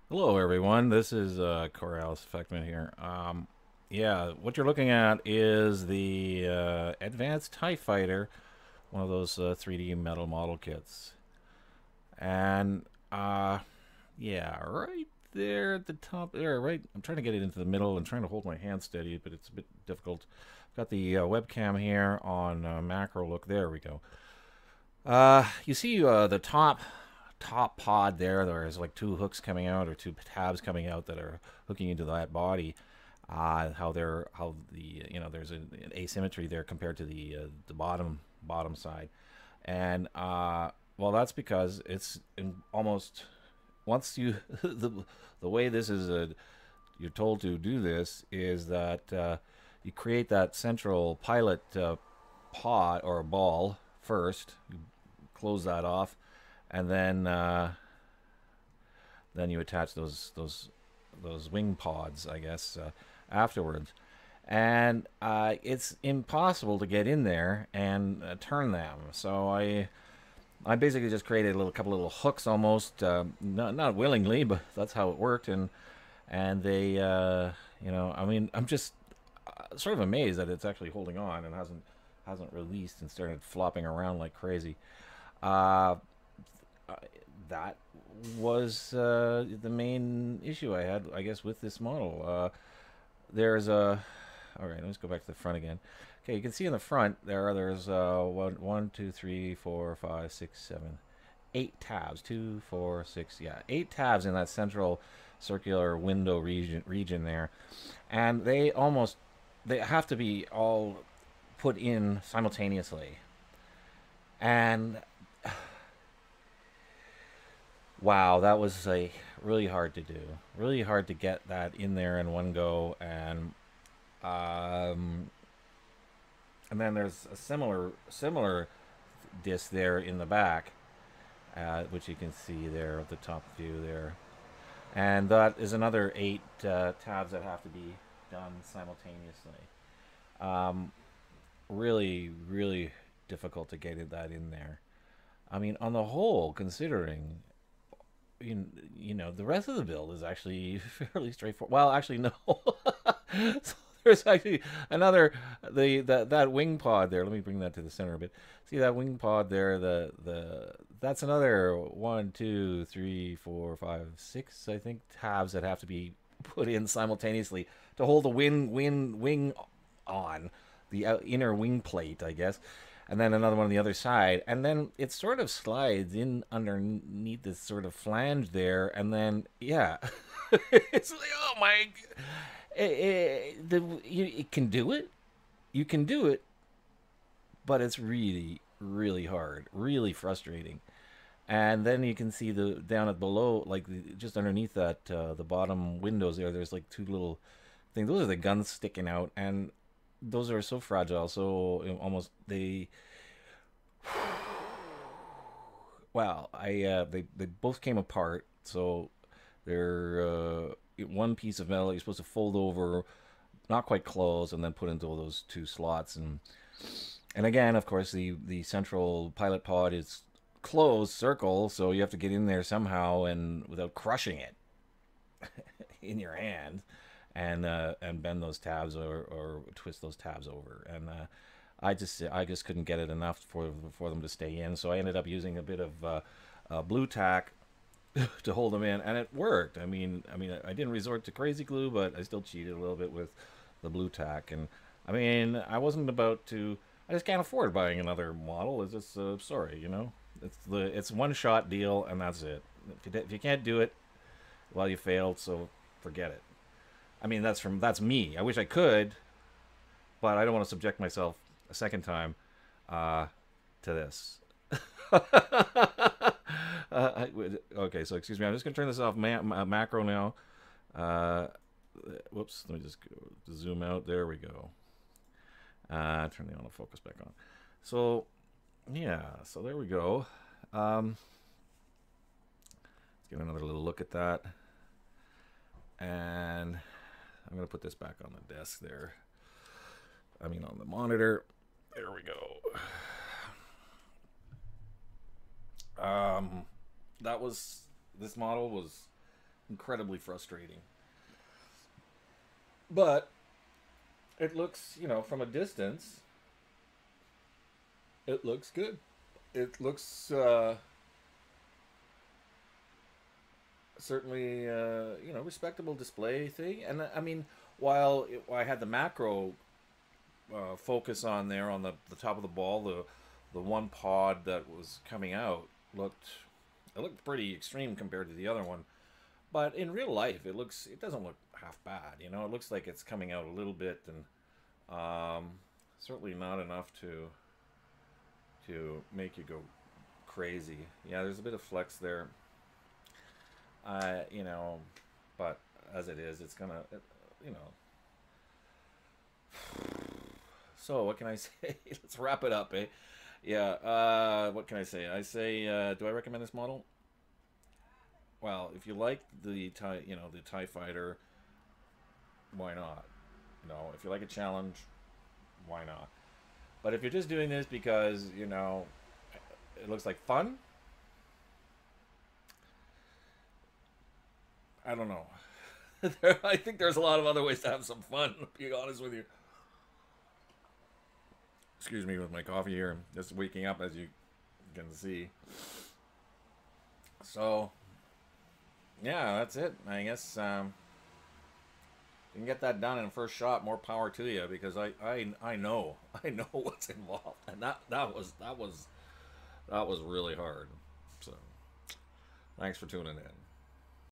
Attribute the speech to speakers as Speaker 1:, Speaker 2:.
Speaker 1: Hello, everyone. This is Corrales Effectman here. Yeah, what you're looking at is the Advanced Tie Fighter, one of those 3D metal model kits. And yeah, right there at the top there, right. I'm trying to get it into the middle and trying to hold my hand steady, but it's a bit difficult. Got the webcam here on macro look. There we go. You see the top pod there. There's like two hooks coming out or two tabs coming out that are hooking into that body. How the there's an asymmetry there compared to the bottom side, and well, that's because it's almost once you the way this is you're told to do this is that you create that central pilot pod or ball first. You close that off, and then you attach those wing pods, I guess, afterwards. And it's impossible to get in there and turn them. So I basically just created a couple little hooks, almost not willingly, but that's how it worked. And they, I mean, I'm just sort of amazed that it's actually holding on and hasn't released and started flopping around like crazy. Uh, that was the main issue I had, I guess, with this model. There's a All right. Let's go back to the front again. Okay, you can see in the front there's one, two, three, four, five, six, seven, 8 tabs. Two, four, six, yeah, 8 tabs in that central circular window region there, and they have to be all put in simultaneously. And wow, that was really hard to do. Really hard to get that in there in one go, um, and then there's a similar disc there in the back, which you can see there at the top view there, and that is another 8 tabs that have to be done simultaneously. Um, really difficult to get that in there. I mean, on the whole, considering the rest of the build is actually fairly straightforward. Well, actually, no. So there's actually another that wing pod there. Let me bring that to the center a bit. See that wing pod there? The That's another one, two, three, four, five, six, I think, tabs that have to be put in simultaneously to hold the wing on the inner wing plate, I guess, and then another one on the other side, and then it sort of slides in underneath this sort of flange there, and then yeah, it's like, oh my, it can do it, you can do it, but it's really hard, really frustrating. And then you can see the down at below, like just underneath that, the bottom windows there. There's like two little things. Those are the guns sticking out, and those are so fragile. So almost they well, they both came apart. So they're one piece of metal you're supposed to fold over, not quite close, and then put into all those two slots. And again, of course, the central pilot pod is closed circle, so you have to get in there somehow and without crushing it in your hand, and bend those tabs or twist those tabs over. And I just couldn't get it enough for them to stay in. So I ended up using a bit of blue tack to hold them in, and it worked. I didn't resort to crazy glue, but I still cheated a little bit with the blue tack. And I mean, I wasn't about to. I just can't afford buying another model. It's just sorry, it's one shot deal, and that's it. If you can't do it, well, you failed. So forget it. I mean, that's me. I wish I could, but I don't want to subject myself a second time uh, to this. Okay, so excuse me. I'm just gonna turn this off macro now. Uh, Whoops. Let me just zoom out. There we go. Turn the autofocus back on. So yeah. So there we go. Let's get another little look at that. And I'm gonna put this back on the desk there. On the monitor. There we go. Um, that was This model was incredibly frustrating. But it looks, you know, from a distance, it looks good. It looks certainly, you know, respectable display thing. And I mean, I had the macro focus on there on the top of the ball, the one pod that was coming out looked it looked pretty extreme compared to the other one. But in real life, it doesn't look half bad. You know, it looks like it's coming out a little bit, and certainly not enough to make you go crazy. Yeah, there's a bit of flex there. You know, but as it is, it's gonna, you know. So what can I say? Let's wrap it up, eh? Yeah. What can I say? I say, do I recommend this model? Well, if you like the tie, you know, the Tie Fighter, why not? You know, if you like a challenge, why not? But if you're just doing this because, you know, it looks like fun, I don't know. I think there's a lot of other ways to have some fun, to be honest with you. Excuse me with my coffee here. I'm just waking up, as you can see. So, yeah, that's it. I guess you can get that done in the first shot. More power to you, because I know I know what's involved, and that was really hard. So, thanks for tuning in.